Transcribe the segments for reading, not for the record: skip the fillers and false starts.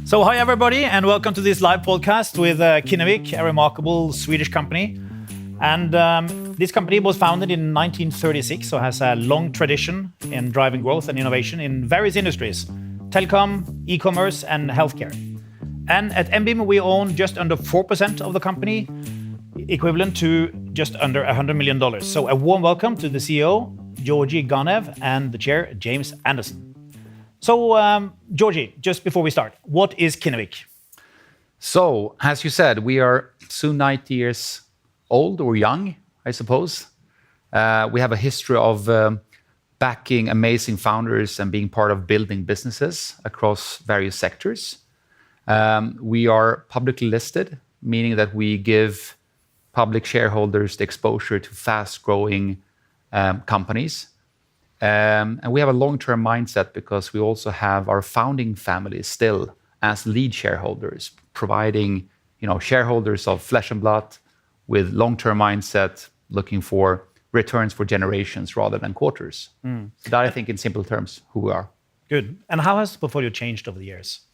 So hi everybody, and welcome to this live podcast with Kinnevik, a remarkable Swedish company. And this company was founded in 1936, so has a long tradition in driving growth and innovation in various industries: telecom, e-commerce, and healthcare. And at MBIM, we own just under 4% of the company, equivalent to just under $100 million. So a warm welcome to the CEO, Georgi Ganev, and the chair, James Anderson. So, Georgi, just before we start, what is Kinnevik? So, as you said, we are soon 90 years old or young, I suppose. We have a history of backing amazing founders and being part of building businesses across various sectors. We are publicly listed, meaning that we give public shareholders the exposure to fast-growing companies. And we have a long-term mindset because we also have our founding family still as lead shareholders, providing shareholders of flesh and blood with long-term mindset, looking for returns for generations rather than quarters. So that, I think, in simple terms, who we are. Good. And how has the portfolio changed over the years?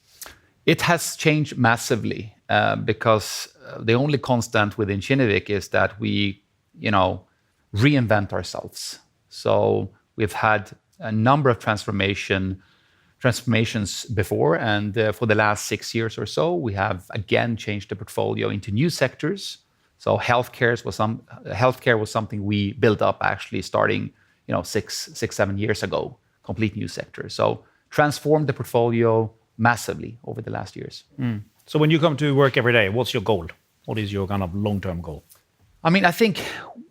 It has changed massively because the only constant within Kinnevik is that we, reinvent ourselves. So we've had a number of transformations before, and for the last 6 years or so, we have again changed the portfolio into new sectors. So healthcare was something we built up actually starting, 7 years ago, complete new sector. So transformed the portfolio massively over the last years. So when you come to work every day, what's your goal? What is your kind of long-term goal? I think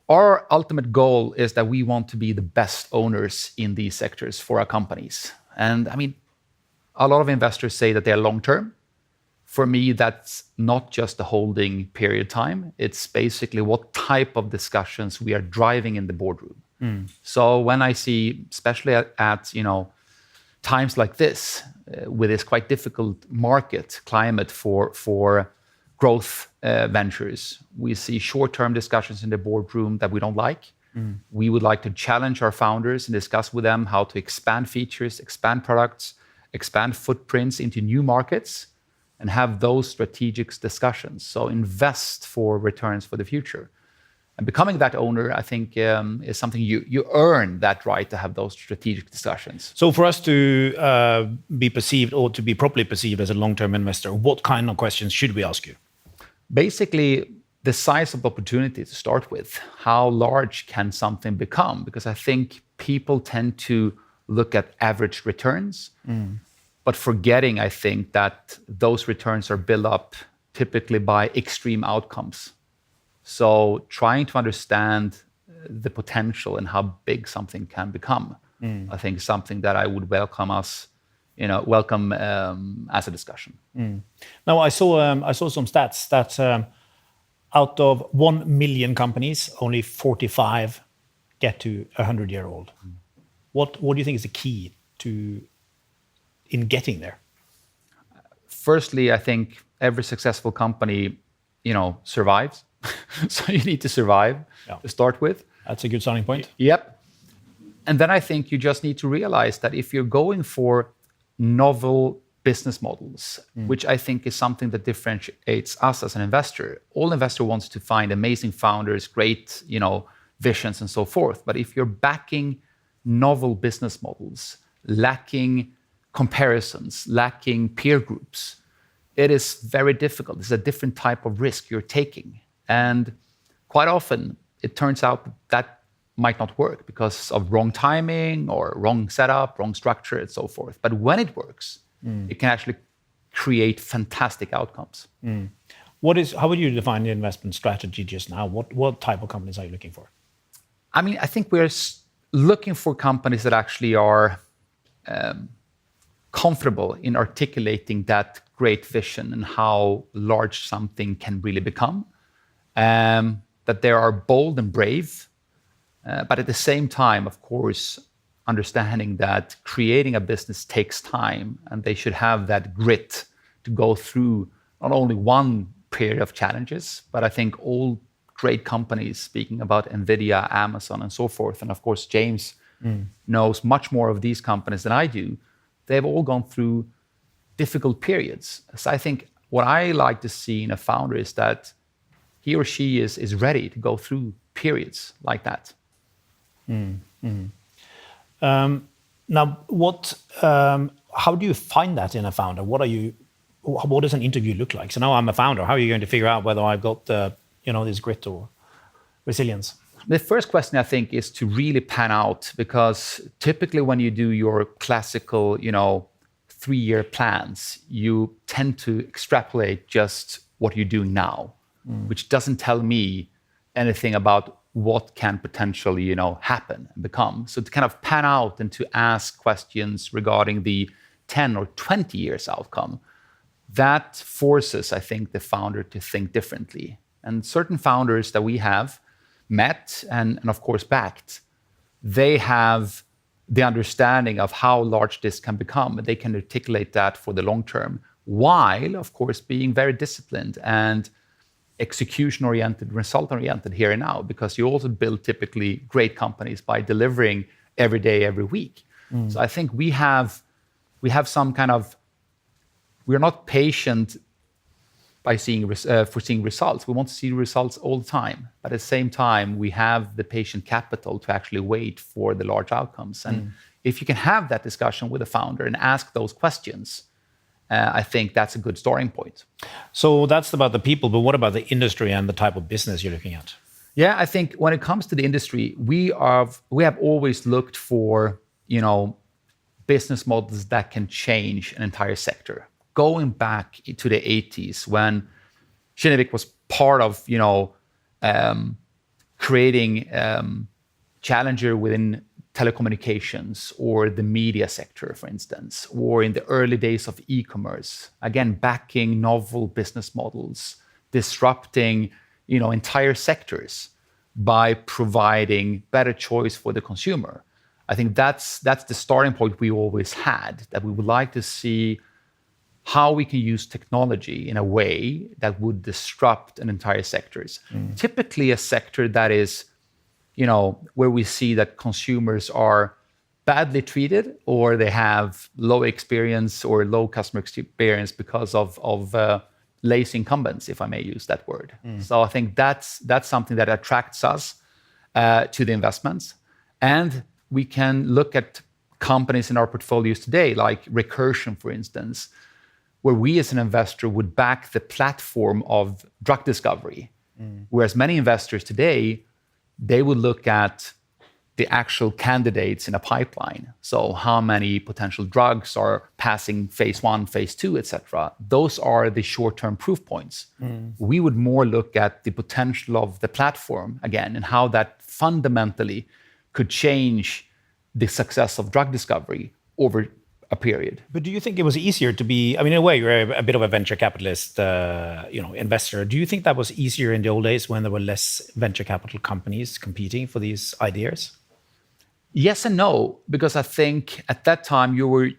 our ultimate goal is that we want to be the best owners in these sectors for our companies. And a lot of investors say that they're long-term. For me, that's not just the holding period time. It's basically what type of discussions we are driving in the boardroom. So when I see, especially at times like this, with this quite difficult market climate for growth ventures, we see short-term discussions in the boardroom that we don't like. We would like to challenge our founders and discuss with them how to expand features, expand products, expand footprints into new markets, and have those strategic discussions. So invest for returns for the future. And becoming that owner, I think, is something you earn that right to have those strategic discussions. So for us to be perceived or to be properly perceived as a long-term investor, what kind of questions should we ask you? Basically, the size of opportunity to start with. How large can something become? Because I think people tend to look at average returns, but forgetting, I think, that those returns are built up typically by extreme outcomes. So trying to understand the potential and how big something can become, I think is something that I would welcome as a discussion. Now, I saw some stats that out of 1 million companies, only 45 get to 100-year-old. What do you think is the key in getting there? Firstly, I think every successful company, survives. So you need to survive to start with. That's a good starting point. Yep. And then I think you just need to realize that if you're going for novel business models, which I think is something that differentiates us as an investor. All investor wants to find amazing founders, great, visions and so forth. But if you're backing novel business models, lacking comparisons, lacking peer groups, it is very difficult. It's a different type of risk you're taking. And quite often it turns out that might not work because of wrong timing or wrong setup, wrong structure, and so forth. But when it works, it can actually create fantastic outcomes. How would you define the investment strategy just now? What type of companies are you looking for? I think we're looking for companies that actually are comfortable in articulating that great vision and how large something can really become. That they are bold and brave, but at the same time, of course, understanding that creating a business takes time, and they should have that grit to go through not only one period of challenges, but I think all great companies, speaking about NVIDIA, Amazon, and so forth, and of course, James knows much more of these companies than I do. They've all gone through difficult periods. So I think what I like to see in a founder is that he or she is ready to go through periods like that. Now, how do you find that in a founder? What does an interview look like? So now I'm a founder. How are you going to figure out whether I've got this grit or resilience? The first question, I think, is to really pan out, because typically when you do your classical, 3-year plans, you tend to extrapolate just what you're doing now, which doesn't tell me anything about what can potentially, happen and become. So to kind of pan out and to ask questions regarding the 10 or 20 years outcome, that forces, I think, the founder to think differently. And certain founders that we have met and of course backed, they have the understanding of how large this can become. They can articulate that for the long term, while, of course, being very disciplined and execution-oriented, result-oriented here and now, because you also build typically great companies by delivering every day, every week. So I think we have some kind of, we're not patient by foreseeing results. We want to see results all the time. But at the same time, we have the patient capital to actually wait for the large outcomes. And if you can have that discussion with the founder and ask those questions, I think that's a good starting point. So that's about the people, but what about the industry and the type of business you're looking at? Yeah, I think when it comes to the industry, we have always looked for, business models that can change an entire sector. Going back to the 80s, when Kinnevik was part of, creating challenger within telecommunications or the media sector, for instance, or in the early days of e-commerce, again, backing novel business models, disrupting, entire sectors by providing better choice for the consumer. I think that's the starting point we always had, that we would like to see how we can use technology in a way that would disrupt an entire sectors. Typically a sector that is, where we see that consumers are badly treated, or they have low experience or low customer experience because of lazy incumbents, if I may use that word. So I think that's something that attracts us to the investments. And we can look at companies in our portfolios today, like Recursion, for instance, where we as an investor would back the platform of drug discovery. Whereas many investors today, they would look at the actual candidates in a pipeline. So how many potential drugs are passing phase 1, phase 2, etc. Those are the short-term proof points. We would more look at the potential of the platform again, and how that fundamentally could change the success of drug discovery over a period. But do you think it was easier to be, in a way, you're a bit of a venture capitalist, investor. Do you think that was easier in the old days when there were less venture capital companies competing for these ideas? Yes and no, because I think at that time you were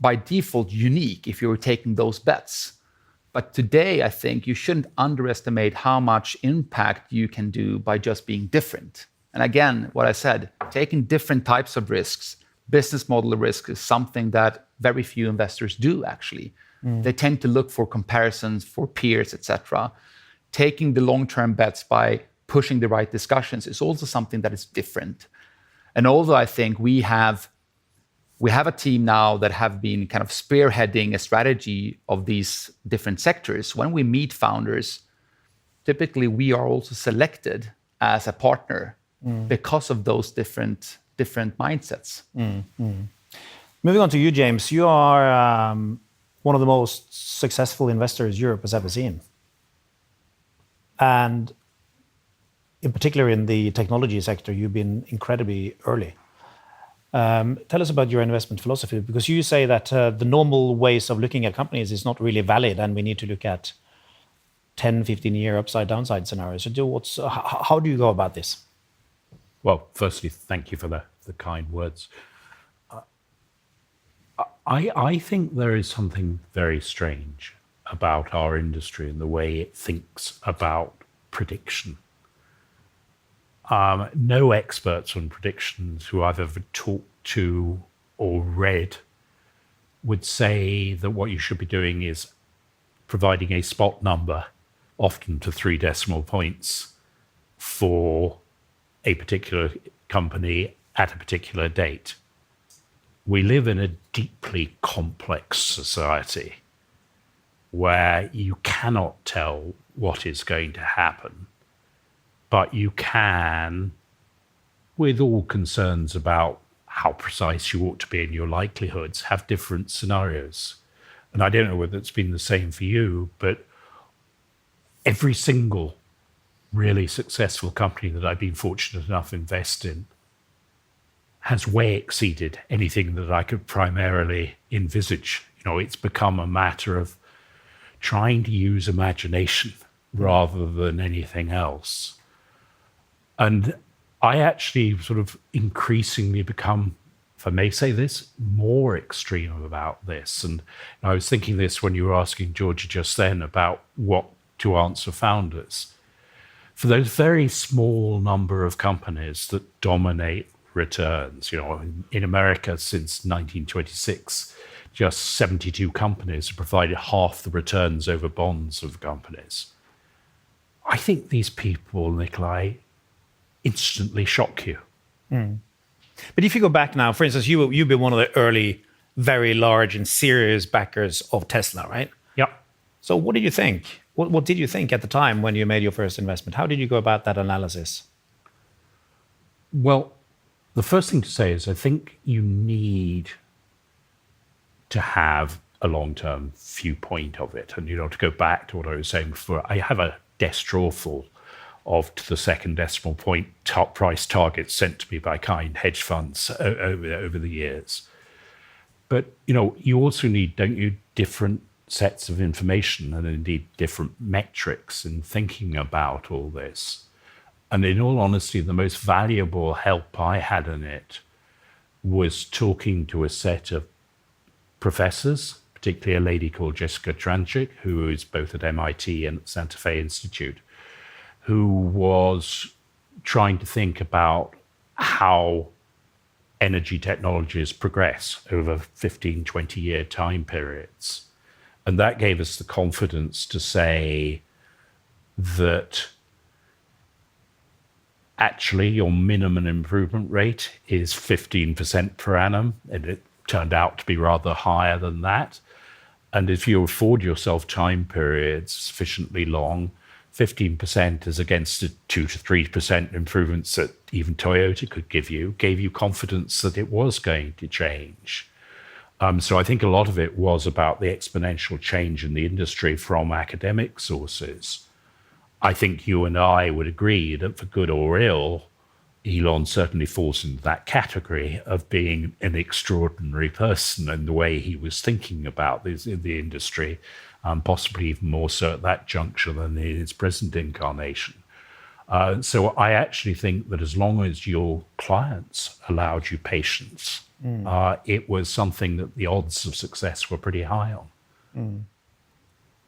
by default unique if you were taking those bets. But today, I think you shouldn't underestimate how much impact you can do by just being different. And again, what I said, taking different types of risks, business model risk is something that very few investors do, actually. They tend to look for comparisons for peers, etc. Taking the long-term bets by pushing the right discussions is also something that is different. And although I think we have a team now that have been kind of spearheading a strategy of these different sectors, when we meet founders, typically we are also selected as a partner because of those different mindsets. Moving on to you, James, you are one of the most successful investors Europe has ever seen. And in particular in the technology sector, you've been incredibly early. Tell us about your investment philosophy, because you say that the normal ways of looking at companies is not really valid, and we need to look at 10, 15-year upside downside scenarios. So how do you go about this? Well, firstly, thank you for the kind words. I think there is something very strange about our industry and the way it thinks about prediction. No experts on predictions who I've ever talked to or read would say that what you should be doing is providing a spot number, often to 3 decimal points, for a particular company at a particular date. We live in a deeply complex society where you cannot tell what is going to happen, but you can, with all concerns about how precise you ought to be in your likelihoods, have different scenarios. And I don't know whether it's been the same for you, but every single really successful company that I've been fortunate enough to invest in has way exceeded anything that I could primarily envisage. It's become a matter of trying to use imagination rather than anything else. And I actually sort of increasingly become, if I may say this, more extreme about this. And I was thinking this when you were asking Georgie just then about what to answer founders. For those very small number of companies that dominate returns, in America since 1926, just 72 companies have provided half the returns over bonds of companies. I think these people, Nicolai, instantly shock you. But if you go back now, for instance, you've been one of the early, very large and serious backers of Tesla, right? Yep. So what did you think? What did you think at the time when you made your first investment? How did you go about that analysis? Well, the first thing to say is I think you need to have a long-term viewpoint of it. And, to go back to what I was saying before, I have a desk drawer full of, to the second decimal point, top price targets sent to me by kind hedge funds over the years. But, you also need, don't you, different sets of information and indeed different metrics in thinking about all this. And in all honesty, the most valuable help I had in it was talking to a set of professors, particularly a lady called Jessica Tranchik, who is both at MIT and at Santa Fe Institute, who was trying to think about how energy technologies progress over 15, 20-year time periods. And that gave us the confidence to say that actually your minimum improvement rate is 15% per annum, and it turned out to be rather higher than that. And if you afford yourself time periods sufficiently long, 15% is against the 2 to 3% improvements that even Toyota could give you, gave you confidence that it was going to change. So I think a lot of it was about the exponential change in the industry from academic sources. I think you and I would agree that for good or ill, Elon certainly falls into that category of being an extraordinary person in the way he was thinking about this in the industry, possibly even more so at that juncture than in his present incarnation. So I actually think that as long as your clients allowed you patience, it was something that the odds of success were pretty high on.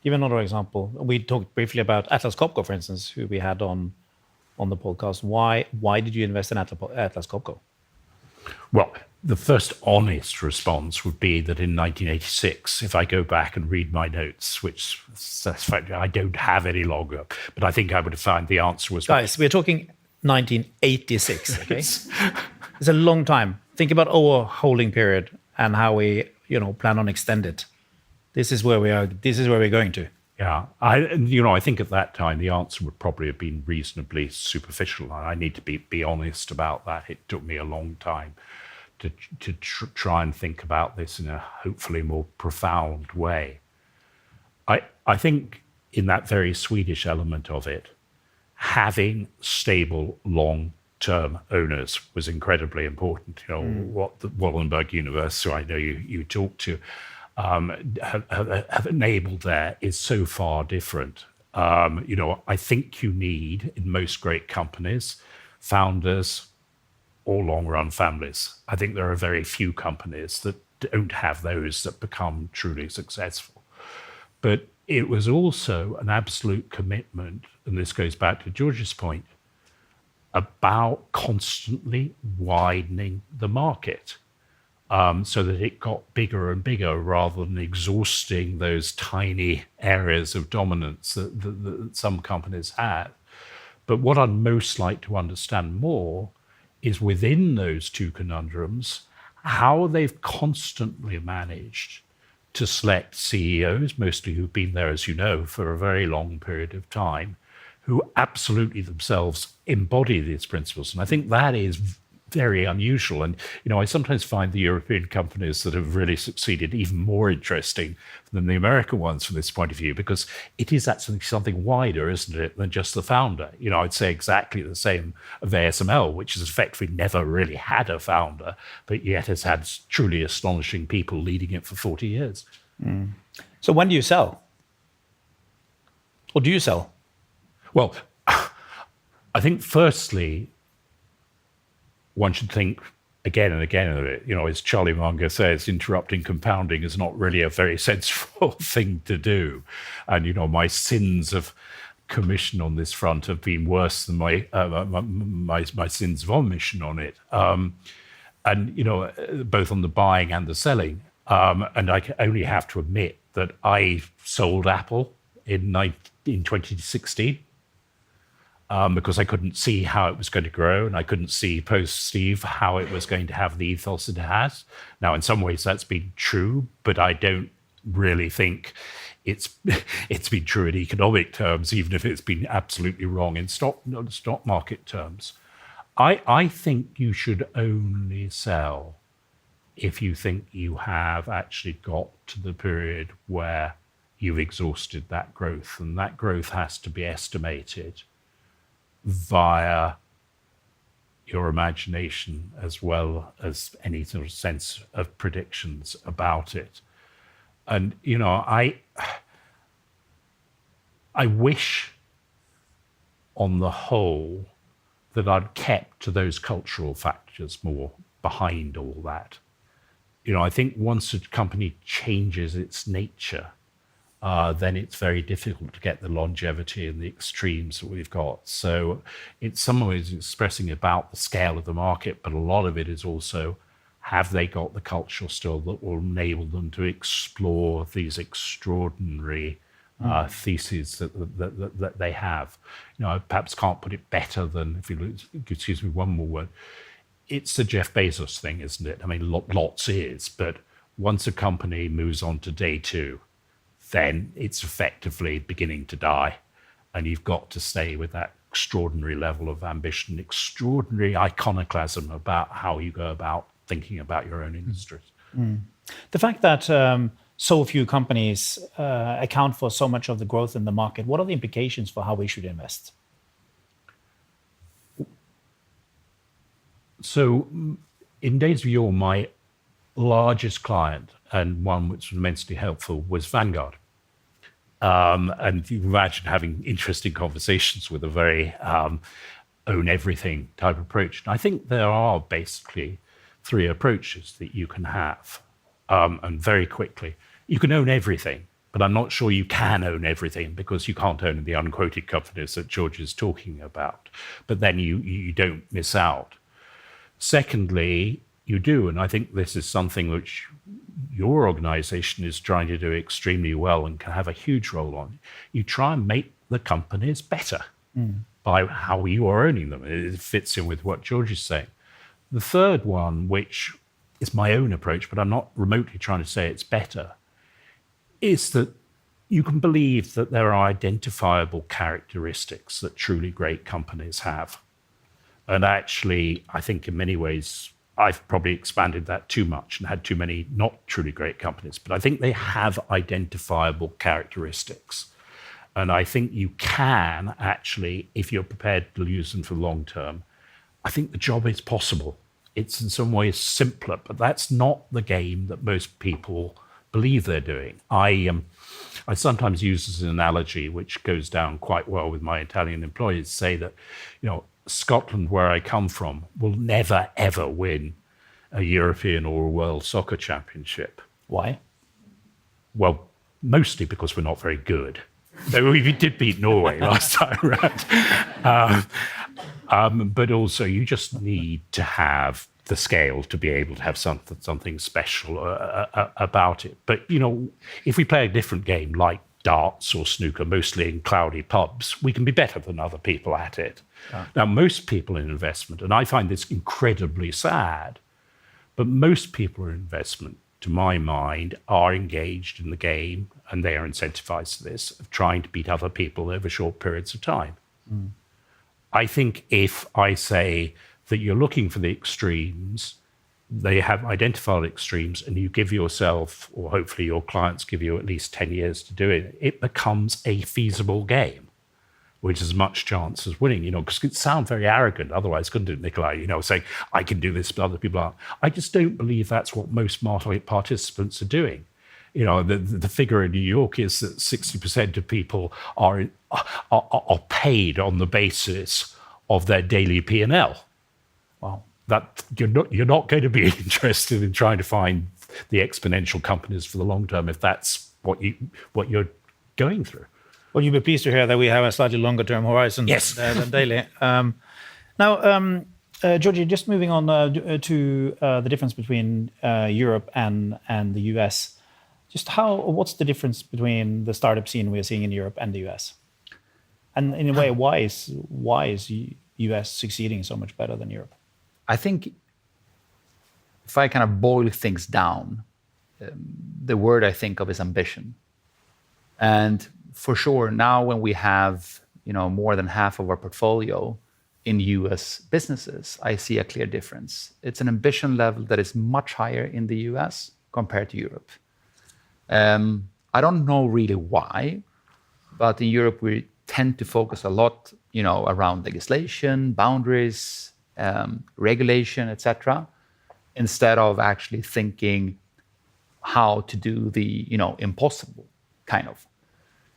Give another example. We talked briefly about Atlas Copco, for instance, who we had on the podcast. Why did you invest in Atlas Copco? Well, the first honest response would be that in 1986, if I go back and read my notes, which I don't have any longer, but I think I would have found the answer was... Guys, we're talking 1986, okay? It's a long time. Think about our holding period and how we, plan on extend it. This is where we are. This is where we're going to. Yeah, I think at that time the answer would probably have been reasonably superficial. I need to be honest about that. It took me a long time to try and think about this in a hopefully more profound way. I think in that very Swedish element of it, having stable long-term owners was incredibly important. What the Wallenberg universe, who I know you talked to, have enabled there is so far different. I think you need, in most great companies, founders or long-run families. I think there are very few companies that don't have those that become truly successful. But it was also an absolute commitment, and this goes back to George's point, about constantly widening the market. so that it got bigger and bigger rather than exhausting those tiny areas of dominance that some companies had. But what I'd most like to understand more is within those two conundrums, how they've constantly managed to select CEOs, mostly who've been there, as you know, for a very long period of time, who absolutely themselves embody these principles. And I think that is very unusual. And, I sometimes find the European companies that have really succeeded even more interesting than the American ones from this point of view, because it is actually something wider, isn't it, than just the founder. I'd say exactly the same of ASML, which has effectively never really had a founder, but yet has had truly astonishing people leading it for 40 years. So when do you sell? Or do you sell? Well, I think firstly, one should think again and again of it. As Charlie Munger says, interrupting compounding is not really a very sensible thing to do. And, my sins of commission on this front have been worse than my sins of omission on it. And, both on the buying and the selling. And I only have to admit that I sold Apple in 2016. Because I couldn't see how it was going to grow, and I couldn't see post-Steve how it was going to have the ethos it has. Now, in some ways, that's been true, but I don't really think it's been true in economic terms, even if it's been absolutely wrong in stock market terms. I think you should only sell if you think you have actually got to the period where you've exhausted that growth, and that growth has to be estimated via your imagination as well as any sort of sense of predictions about it. And, I wish on the whole that I'd kept to those cultural factors more behind all that. I think once a company changes its nature, then it's very difficult to get the longevity and the extremes that we've got. So in some ways expressing about the scale of the market, but a lot of it is also, have they got the culture still that will enable them to explore these extraordinary theses that they have? I perhaps can't put it better than, if you excuse me one more word, it's the Jeff Bezos thing, isn't it? I mean, lots is, but once a company moves on to day two, then it's effectively beginning to die. And you've got to stay with that extraordinary level of ambition, extraordinary iconoclasm about how you go about thinking about your own industries. The fact that so few companies account for so much of the growth in the market, what are the implications for how we should invest? So in days of yore, my largest client, and one which was immensely helpful, was Vanguard. And you can imagine having interesting conversations with a very own everything type approach. And I think there are basically three approaches that you can have, and very quickly. You can own everything, but I'm not sure you can own everything, because you can't own the unquoted companies that George is talking about. But then you don't miss out. Secondly, you do, and I think this is something which your organization is trying to do extremely well and can have a huge role on. You try and make the companies better by how you are owning them. It fits in with what George is saying. The third one, which is my own approach, but I'm not remotely trying to say it's better, is that you can believe that there are identifiable characteristics that truly great companies have. And actually, I think in many ways, I've probably expanded that too much and had too many not truly great companies, but I think they have identifiable characteristics. And I think you can actually, if you're prepared to use them for long term, I think the job is possible. It's in some ways simpler, but that's not the game that most people believe they're doing. I sometimes use as an analogy, which goes down quite well with my Italian employees, say that, Scotland, where I come from, will never, ever win a European or a World Soccer Championship. Why? Well, mostly because we're not very good. So we did beat Norway last time around. But also, you just need to have the scale to be able to have something special about it. But, if we play a different game like darts or snooker, mostly in cloudy pubs, we can be better than other people at it. Now, most people in investment, and I find this incredibly sad, but most people in investment, to my mind, are engaged in the game, and they are incentivized to this, of trying to beat other people over short periods of time. I think if I say that you're looking for the extremes, they have identified extremes, and you give yourself, or hopefully your clients give you at least 10 years to do it, it becomes a feasible game, which has as much chance as winning, because it sounds very arrogant. Otherwise, couldn't it, Nicolai, saying, I can do this, but other people aren't. I just don't believe that's what most market participants are doing. The figure in New York is that 60% of people are paid on the basis of their daily P&L. Well, that you're not going to be interested in trying to find the exponential companies for the long term if that's what you're going through. Well, you'll be pleased to hear that we have a slightly longer term horizon than daily. Now, Georgi, just moving on to the difference between Europe and the US. What's the difference between the startup scene we're seeing in Europe and the US? And in a way, why is US succeeding so much better than Europe? I think if I kind of boil things down, the word I think of is ambition. And for sure, now when we have more than half of our portfolio in US businesses, I see a clear difference. It's an ambition level that is much higher in the US compared to Europe. I don't know really why, but in Europe we tend to focus a lot, around legislation, boundaries, regulation, etc., instead of actually thinking how to do the impossible, kind of.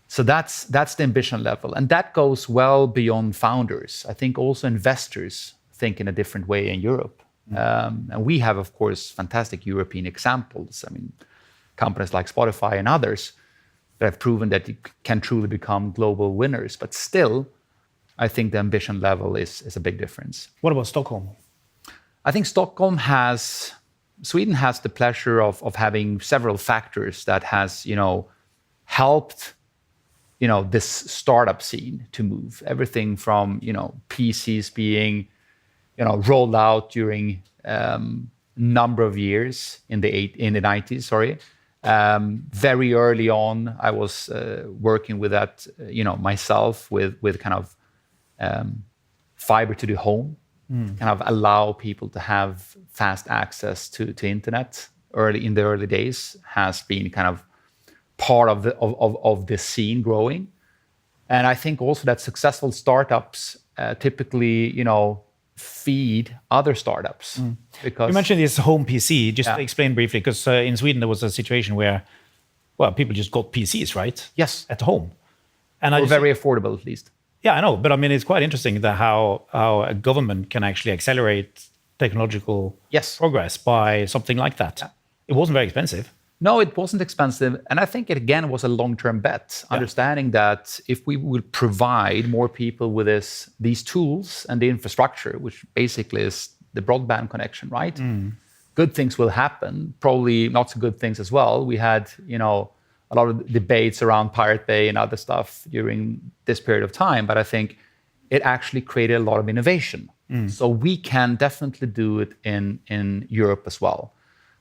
So that's the ambition level, and that goes well beyond founders. I think also investors think in a different way in Europe, and we have, of course, fantastic European examples. I mean, companies like Spotify and others that have proven that you can truly become global winners. But still, I think the ambition level is a big difference. What about Stockholm? I think Sweden has the pleasure of having several factors that has, helped, this startup scene to move. Everything from, PCs being, rolled out during number of years in the 90s, sorry. Very early on, I was working with that, myself with kind of fiber to the home, kind of allow people to have fast access to internet in the early days, has been kind of part of this scene growing. And I think also that successful startups typically, feed other startups. Because you mentioned this home PC. Just explain briefly, because in Sweden there was a situation where, people just got PCs, right? Yes. At home. And very affordable, at least. Yeah, I know. But I mean, it's quite interesting that how a government can actually accelerate technological progress by something like that. Yeah. It wasn't very expensive. No, it wasn't expensive. And I think it, again, was a long-term bet, understanding that if we would provide more people with these tools and the infrastructure, which basically is the broadband connection, right? Good things will happen, probably not so good things as well. We had, a lot of debates around Pirate Bay and other stuff during this period of time, but I think it actually created a lot of innovation. So we can definitely do it in Europe as well.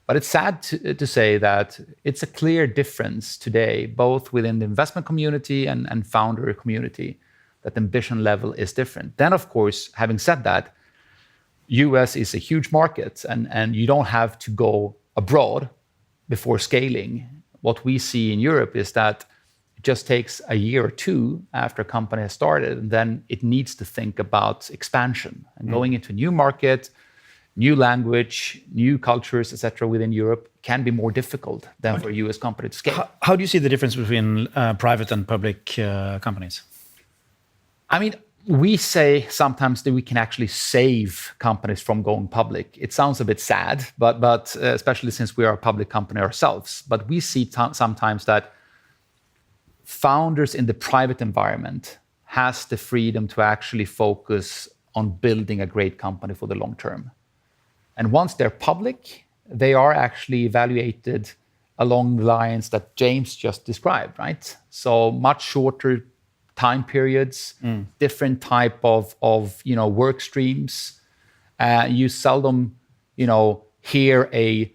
But it's sad to say that it's a clear difference today, both within the investment community and founder community, that the ambition level is different. Then, of course, having said that, US is a huge market, and you don't have to go abroad before scaling. What we see in Europe is that it just takes a year or two after a company has started, and then it needs to think about expansion and going into a new market, new language, new cultures, etc. within Europe can be more difficult than for a US company to scale. How do you see the difference between private and public companies? I mean, we say sometimes that we can actually save companies from going public. It sounds a bit sad, but especially since we are a public company ourselves. But we see sometimes that founders in the private environment has the freedom to actually focus on building a great company for the long term. And once they're public, they are actually evaluated along the lines that James just described, right? So much shorter time periods, different type of work streams. You seldom, hear a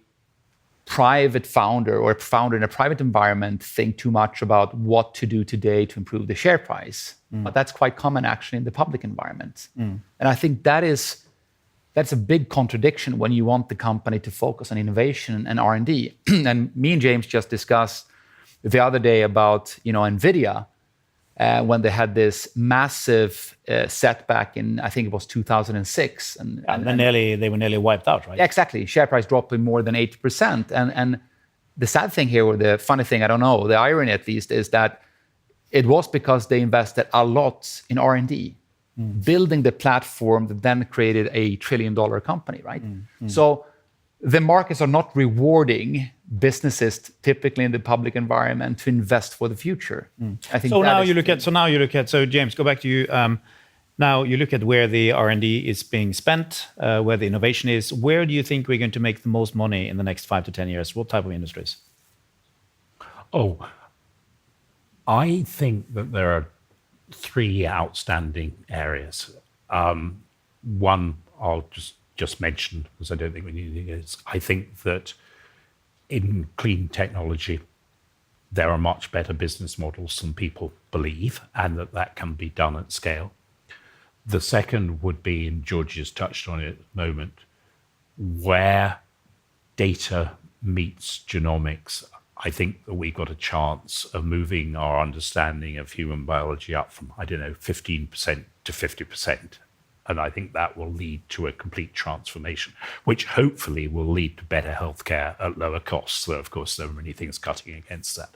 private founder or a founder in a private environment think too much about what to do today to improve the share price. But that's quite common actually in the public environment. And I think that's a big contradiction when you want the company to focus on innovation and R&D. And me and James just discussed the other day about NVIDIA, when they had this massive setback in, I think it was 2006. And they were nearly wiped out, right? Yeah, exactly. Share price dropped by more than 80%. And the sad thing here, or the funny thing, I don't know, the irony at least, is that it was because they invested a lot in R&D, building the platform that then created a $1 trillion company, right? So the markets are not rewarding businesses typically in the public environment to invest for the future. I think so James, go back to you. Now you look at where the R&D is being spent, where the innovation is. Where do you think we're going to make the most money in the next 5 to 10 years? What type of industries? I think that there are 3 outstanding areas. One I'll just mention, because I don't think we need it, is I think that in clean technology, there are much better business models than people believe, and that can be done at scale. The second would be, and Georgi has touched on it at the moment, where data meets genomics. I think that we've got a chance of moving our understanding of human biology up from, 15% to 50%. And I think that will lead to a complete transformation, which hopefully will lead to better healthcare at lower costs. Though, of course, there are many things cutting against that.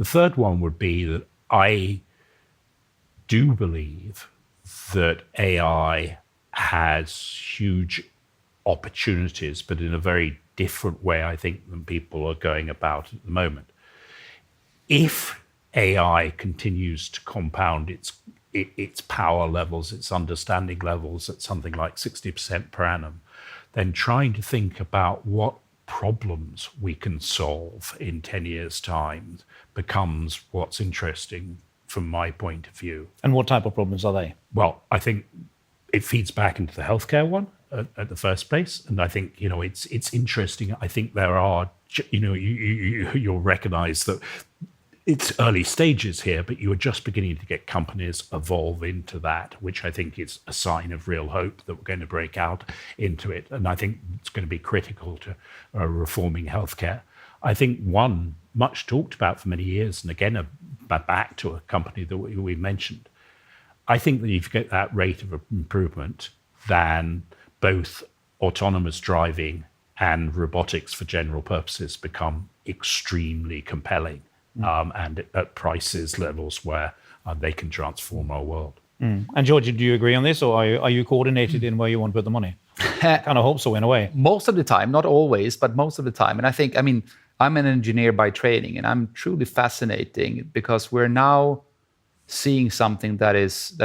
The third one would be that I do believe that AI has huge opportunities, but in a very different way, I think, than people are going about at the moment. If AI continues to compound its power levels, its understanding levels at something like 60% per annum, then trying to think about what problems we can solve in 10 years' time becomes what's interesting from my point of view. And what type of problems are they? Well, I think it feeds back into the healthcare one at the first place. And I think, it's interesting. I think there are, you'll recognize that it's early stages here, but you are just beginning to get companies evolve into that, which I think is a sign of real hope that we're going to break out into it. And I think it's going to be critical to reforming healthcare. I think one much talked about for many years, and again, back to a company that we mentioned, I think that if you get that rate of improvement, then both autonomous driving and robotics for general purposes become extremely compelling. And at prices levels where they can transform our world. And Georgi, do you agree on this, or are you coordinated in where you want to put the money? Kind of hope so in a way. Most of the time, not always, but most of the time. And I think, I'm an engineer by training, and I'm truly fascinating because we're now seeing something that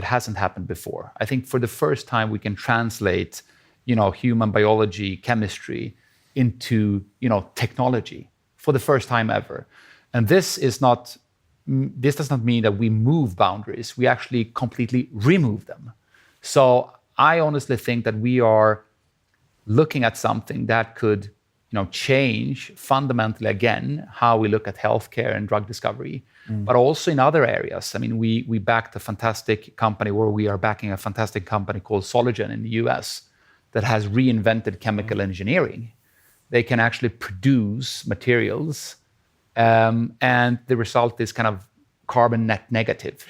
hasn't happened before. I think for the first time we can translate, human biology, chemistry into, technology for the first time ever. And this does not mean that we move boundaries. We actually completely remove them. So I honestly think that we are looking at something that could, change fundamentally again how we look at healthcare and drug discovery, but also in other areas. We backed a fantastic company, or we are backing a fantastic company called Sologen in the US that has reinvented chemical engineering. They can actually produce materials. And the result is kind of carbon net negative.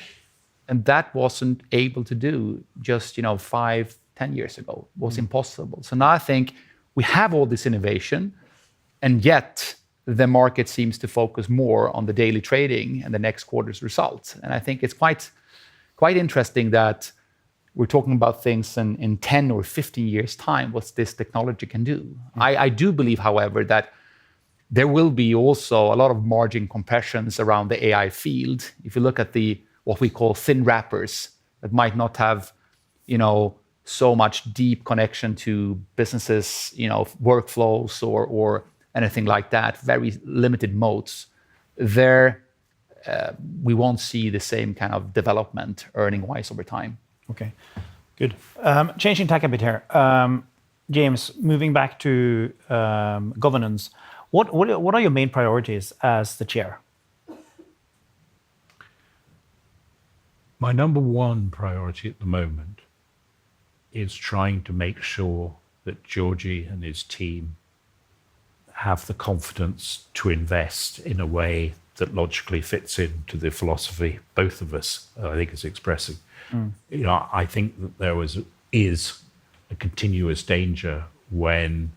And that wasn't able to do just, 5, 10 years ago. It was impossible. So now I think we have all this innovation, and yet the market seems to focus more on the daily trading and the next quarter's results. And I think it's quite interesting that we're talking about things in 10 or 15 years' time, what this technology can do. I do believe, however, that there will be also a lot of margin compressions around the AI field. If you look at what we call thin wrappers that might not have, so much deep connection to businesses, workflows or anything like that, very limited moats, there we won't see the same kind of development earning-wise over time. Okay, good. Changing tack a bit here. James, moving back to governance, what are your main priorities as the chair? My number one priority at the moment is trying to make sure that Georgi and his team have the confidence to invest in a way that logically fits into the philosophy both of us, I think, is expressing. I think that there is a continuous danger when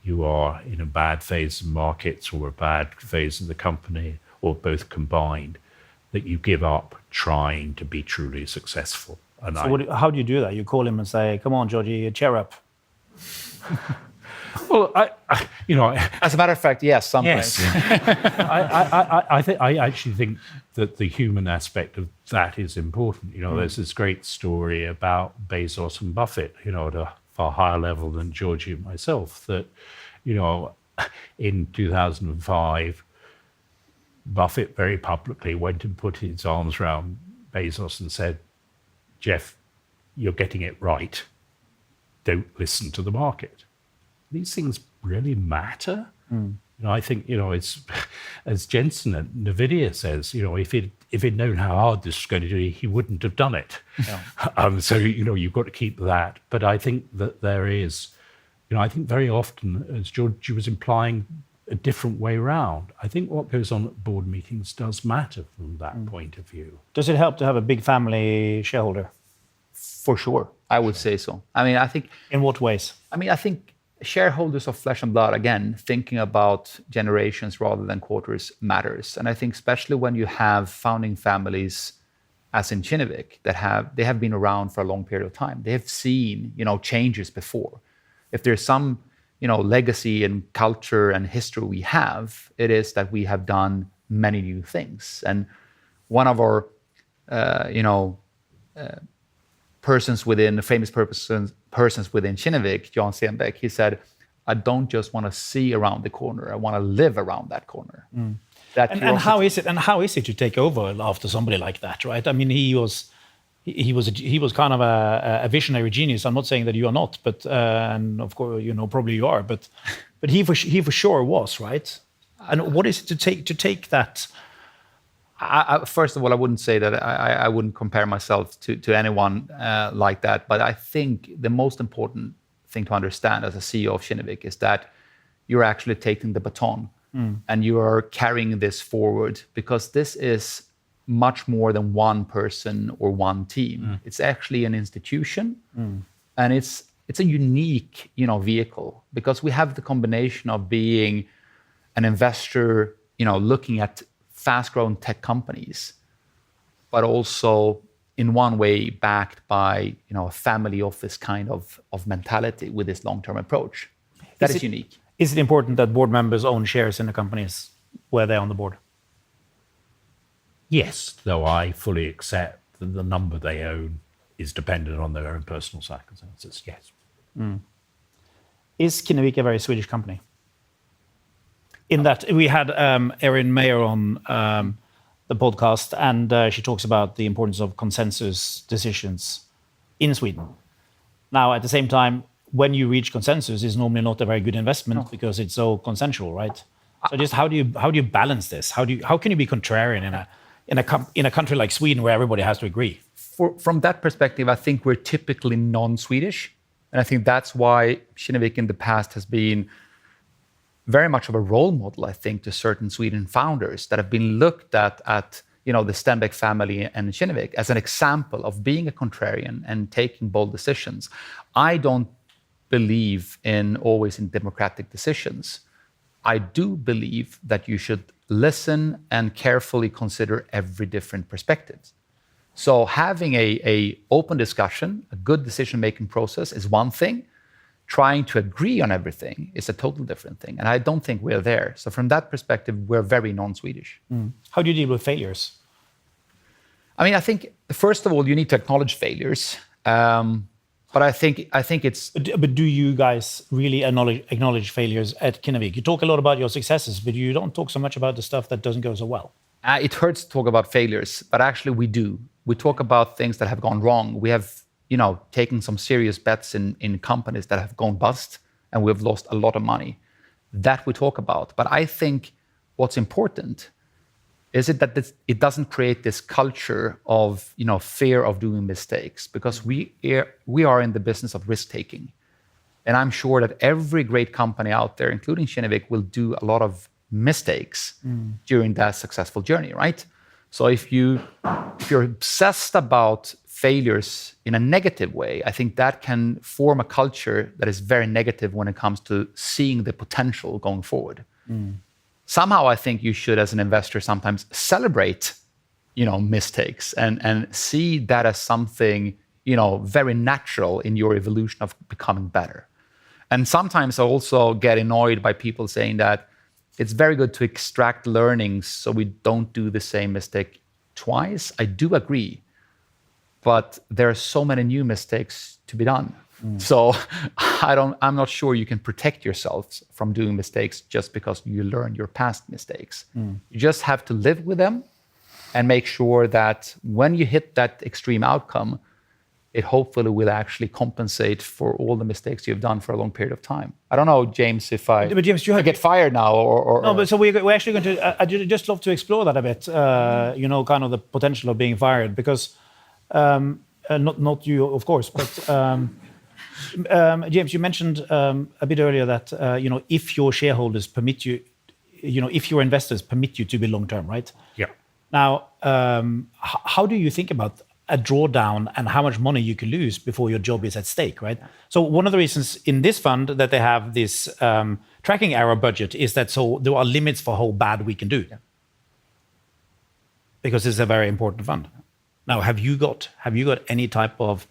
you are in a bad phase of markets or a bad phase of the company, or both combined, that you give up trying to be truly successful. And how do you do that? You call him and say, "Come on, Georgi, cheer up." Well, as a matter of fact, yes, sometimes. Yes. I actually think that the human aspect of that is important. There's this great story about Bezos and Buffett, at a far higher level than Georgi and myself, that, in 2005, Buffett very publicly went and put his arms around Bezos and said, "Jeff, you're getting it right. Don't listen to the market." These things really matter. I think, it's, as Jensen at NVIDIA says, if he'd known how hard this was going to do, he wouldn't have done it. Yeah. So, you've got to keep that. But I think that there is, I think very often, as Georgi was implying, a different way around. I think what goes on at board meetings does matter from that point of view. Does it help to have a big family shareholder? For sure, I would say so. I think... In what ways? I think shareholders of flesh and blood, again, thinking about generations rather than quarters matters. And I think especially when you have founding families, as in Kinnevik, they have been around for a long period of time. They have seen, changes before. If there's some, legacy and culture and history we have, it is that we have done many new things. And one of our, persons within Kinnevik, Jan Stenbeck, he said, "I don't just want to see around the corner. I want to live around that corner." And how is it to take over after somebody like that, right? He was kind of a visionary genius. I'm not saying that you are not, but and of course probably you are, but he for sure was, right? And what is it to take that? First of all, I wouldn't say that I wouldn't compare myself to anyone like that. But I think the most important thing to understand as a CEO of Kinnevik is that you're actually taking the baton and you are carrying this forward, because this is much more than one person or one team. It's actually an institution, and it's a unique vehicle, because we have the combination of being an investor, looking at fast-growing tech companies, but also in one way backed by a family office kind of mentality with this long-term approach. That is unique. Is it important that board members own shares in the companies where they're on the board? Yes, though I fully accept that the number they own is dependent on their own personal circumstances. Yes. Is Kinnevik a very Swedish company? In that we had Erin Mayer on the podcast, and she talks about the importance of consensus decisions in Sweden. Now, at the same time, when you reach consensus, it's normally not a very good investment because it's so consensual, right? So just how do you balance this? How can you be contrarian in a country like Sweden where everybody has to agree? From that perspective, I think we're typically non-Swedish, and I think that's why Kinnevik in the past has been very much of a role model, I think, to certain Sweden founders that have been looked at the Stenbeck family and Kinnevik as an example of being a contrarian and taking bold decisions. I don't believe always in democratic decisions. I do believe that you should listen and carefully consider every different perspective. So having a open discussion, a good decision-making process is one thing. Trying to agree on everything is a total different thing. And I don't think we're there. So from that perspective, we're very non-Swedish. How do you deal with failures? I think, first of all, you need to acknowledge failures. But I think it's. But do you guys really acknowledge failures at Kinnevik? You talk a lot about your successes, but you don't talk so much about the stuff that doesn't go so well. It hurts to talk about failures, but actually we do. We talk about things that have gone wrong. We have, taken some serious bets in companies that have gone bust, and we've lost a lot of money. That we talk about. But I think what's important is that it doesn't create this culture of, fear of doing mistakes, because we are in the business of risk taking, and I'm sure that every great company out there, including Kinnevik, will do a lot of mistakes during that successful journey, right? So if you're obsessed about failures in a negative way, I think that can form a culture that is very negative when it comes to seeing the potential going forward. Somehow I think you should, as an investor, sometimes celebrate, mistakes and see that as something, very natural in your evolution of becoming better. And sometimes I also get annoyed by people saying that it's very good to extract learnings so we don't do the same mistake twice. I do agree, but there are so many new mistakes to be done. So I'm not sure you can protect yourselves from doing mistakes just because you learn your past mistakes. You just have to live with them and make sure that when you hit that extreme outcome, it hopefully will actually compensate for all the mistakes you've done for a long period of time. I don't know, James, if I get fired now or... No, but so we're actually going to... I'd just love to explore that a bit, kind of the potential of being fired, because not you, of course, but... James, you mentioned a bit earlier that if your shareholders permit you, if your investors permit you to be long term, right? Yeah. Now, how do you think about a drawdown and how much money you can lose before your job is at stake, right? So one of the reasons in this fund that they have this tracking error budget is that so there are limits for how bad we can do, because it's a very important fund. Now, have you got any type of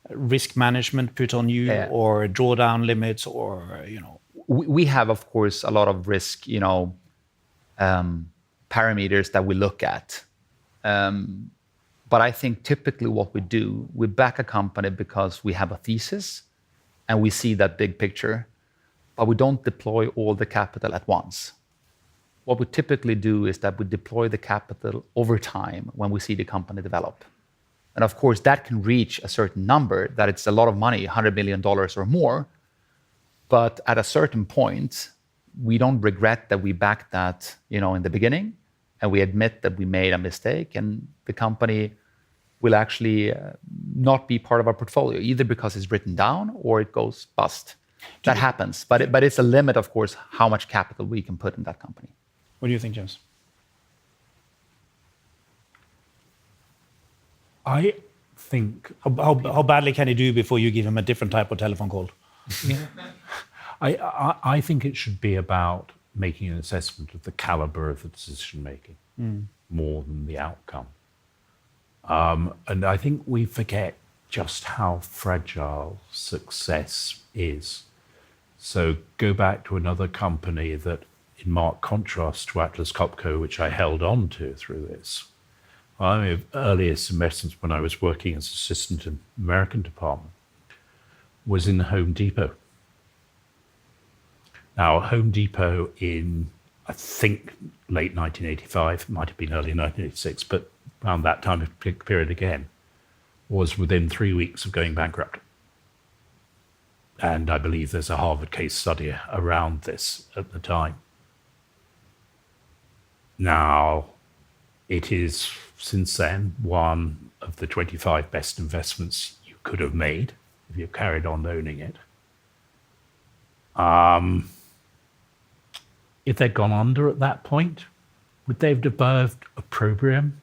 risk management put on you, or drawdown limits, or We have, of course, a lot of risk, parameters that we look at. But I think typically what we do, we back a company because we have a thesis and we see that big picture, but we don't deploy all the capital at once. What we typically do is that we deploy the capital over time when we see the company develop. And of course, that can reach a certain number, that it's a lot of money, $100 million or more. But at a certain point, we don't regret that we backed that, in the beginning, and we admit that we made a mistake, and the company will actually not be part of our portfolio, either because it's written down or it goes bust. That happens. But it's a limit, of course, how much capital we can put in that company. What do you think, James? I think... How badly can he do before you give him a different type of telephone call? I think it should be about making an assessment of the caliber of the decision making more than the outcome. And I think we forget just how fragile success is. So go back to another company that, in marked contrast to Atlas Copco, which I held on to through this. My earliest investments when I was working as assistant in the American department was in Home Depot. Now, Home Depot in, I think, late 1985, might have been early 1986, but around that time period again, was within 3 weeks of going bankrupt. And I believe there's a Harvard case study around this at the time. Now, it is, since then, one of the 25 best investments you could have made if you carried on owning it. If they'd gone under at that point, would they have developed a program?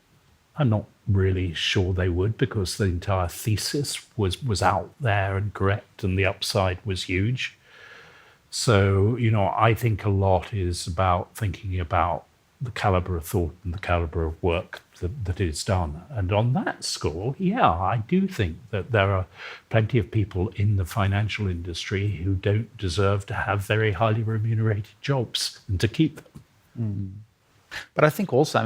I'm not really sure they would, because the entire thesis was out there and correct, and the upside was huge. So, I think a lot is about thinking about the caliber of thought and the caliber of work that is done. And on that score, I do think that there are plenty of people in the financial industry who don't deserve to have very highly remunerated jobs and to keep them. But I think also,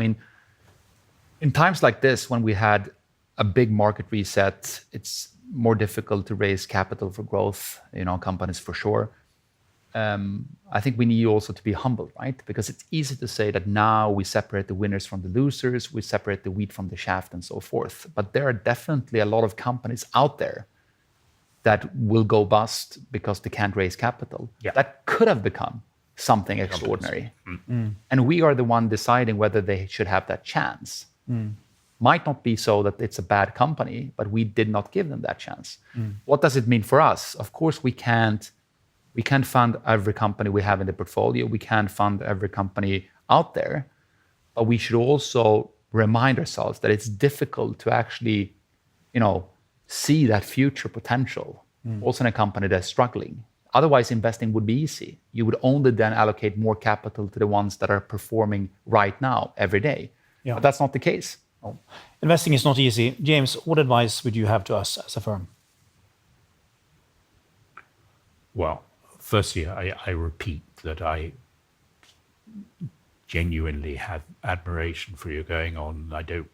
in times like this, when we had a big market reset, more difficult to raise capital for growth, companies for sure. I think we need also to be humble, right? Because it's easy to say that now we separate the winners from the losers, we separate the wheat from the chaff and so forth. But there are definitely a lot of companies out there that will go bust because they can't raise capital. Yeah. That could have become something extraordinary. And we are the one deciding whether they should have that chance. Might not be so that it's a bad company, but we did not give them that chance. What does it mean for us? Of course, we can't fund every company we have in the portfolio. We can't fund every company out there. But we should also remind ourselves that it's difficult to actually, see that future potential also in a company that's struggling. Otherwise, investing would be easy. You would only then allocate more capital to the ones that are performing right now, every day. Yeah. But that's not the case. No. Investing is not easy. James, what advice would you have to us as a firm? Well, firstly, I repeat that I genuinely have admiration for you going on. I don't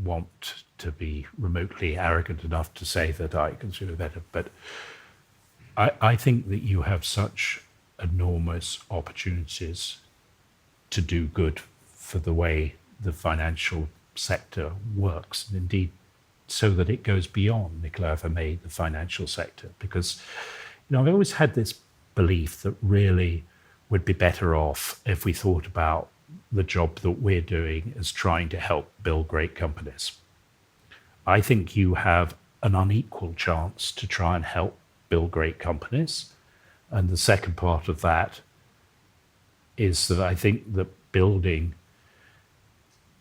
want to be remotely arrogant enough to say that I consider better, but I think that you have such enormous opportunities to do good for the way the financial sector works, and indeed so that it goes beyond, Nicolai, if I may, the financial sector. Because, I've always had this belief that really we'd be better off if we thought about the job that we're doing as trying to help build great companies. I think you have an unequal chance to try and help build great companies. And the second part of that is that I think that building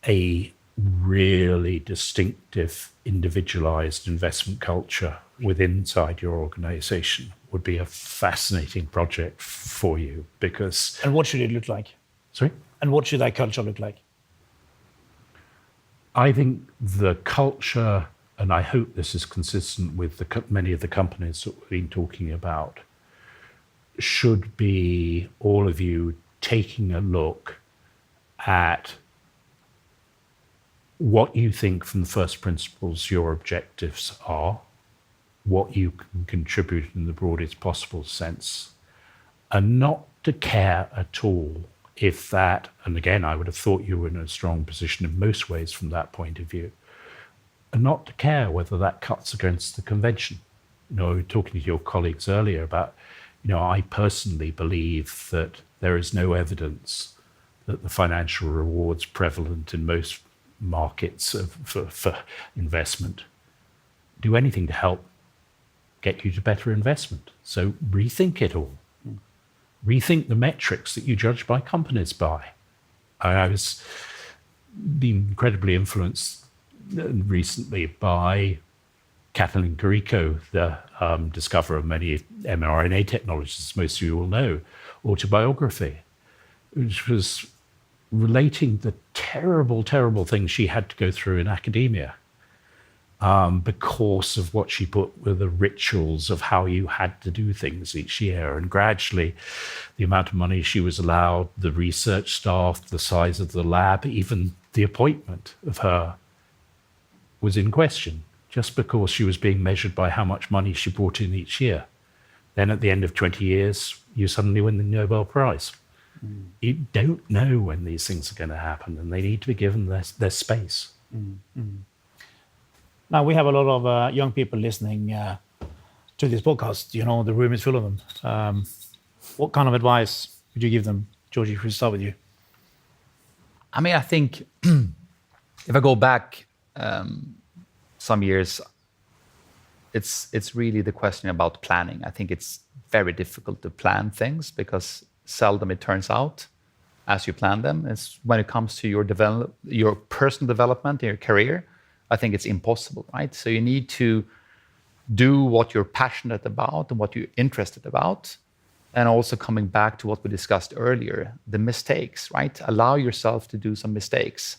a really distinctive, individualized investment culture inside your organization would be a fascinating project for you, because... And what should it look like? Sorry? And what should that culture look like? I think the culture, and I hope this is consistent with many of the companies that we've been talking about, should be all of you taking a look at what you think from the first principles your objectives are, what you can contribute in the broadest possible sense, and not to care at all if that, and again, I would have thought you were in a strong position in most ways from that point of view, and not to care whether that cuts against the convention. Talking to your colleagues earlier about, I personally believe that there is no evidence that the financial rewards prevalent in most markets for investment do anything to help get you to better investment. So rethink it all. Rethink the metrics that you judge by companies by. I was being incredibly influenced recently by Kathleen Carrico, the discoverer of many mRNA technologies, as most of you will know, autobiography, which was relating the terrible, terrible things she had to go through in academia because of what she put with the rituals of how you had to do things each year. And gradually, the amount of money she was allowed, the research staff, the size of the lab, even the appointment of her was in question, just because she was being measured by how much money she brought in each year. Then at the end of 20 years, you suddenly win the Nobel Prize. You don't know when these things are going to happen, and they need to be given their space. Now, we have a lot of young people listening to this podcast. The room is full of them. What kind of advice would you give them? Georgi, if we start with you. I think if I go back some years, it's really the question about planning. I think it's very difficult to plan things because seldom it turns out as you plan them. It's when it comes to your personal development, your career, I think it's impossible, right? So you need to do what you're passionate about and what you're interested about. And also coming back to what we discussed earlier, the mistakes, right? Allow yourself to do some mistakes.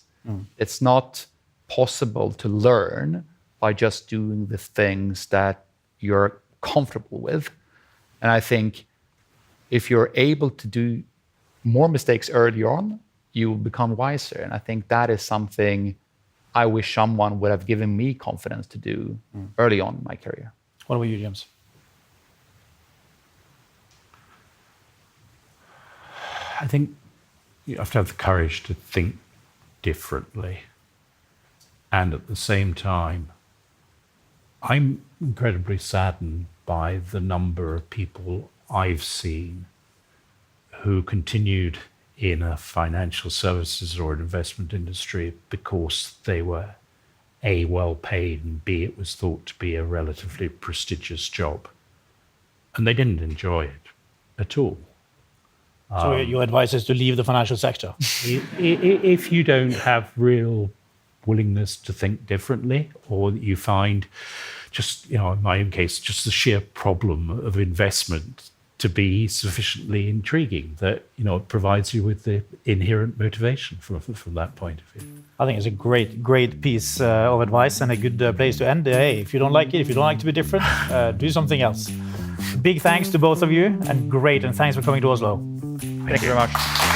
It's not possible to learn by just doing the things that you're comfortable with. And I think if you're able to do more mistakes early on, you will become wiser. And I think that is something I wish someone would have given me confidence to do early on in my career. What about you, James? I think you have to have the courage to think differently. And at the same time, I'm incredibly saddened by the number of people I've seen who continued in a financial services or an investment industry because they were A, well paid, and B, it was thought to be a relatively prestigious job. And they didn't enjoy it at all. So your advice is to leave the financial sector? If you don't have real willingness to think differently, or you find just, in my own case, just the sheer problem of investment to be sufficiently intriguing that, it provides you with the inherent motivation from that point of view. I think it's a great piece of advice and a good place to end. Hey, if you don't like it, if you don't like to be different, do something else. Big thanks to both of you, and thanks for coming to Oslo. Thank you very much.